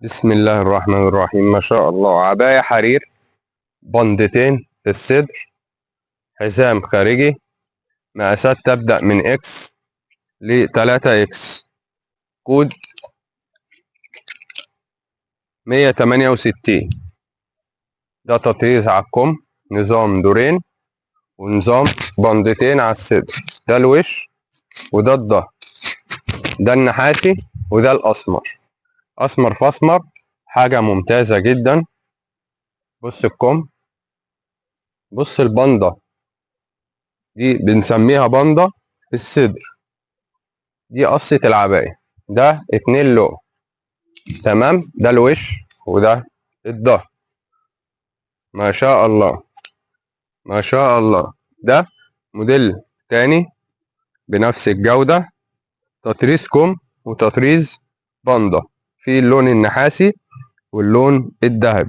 بسم الله الرحمن الرحيم. ما شاء الله، عباية حرير، بندتين في الصدر، حزام خارجي، مقاسات تبدأ من اكس ل 3 اكس، كود 168. ده تطريز على الكم، نظام دورين ونظام بندتين على الصدر. ده الوش وده الظهر، ده النحاسي وده الاسمر، اسمر في اسمر، حاجة ممتازة جدا. بص الكم، بص البندة دي بنسميها بندة في الصدر، دي قصة العباية. ده 2 لون، تمام. ده الوش وده الظهر. ما شاء الله، ما شاء الله. ده موديل تاني بنفس الجودة، تطريز كم وتطريز باندا، في اللون النحاسي واللون الذهبي.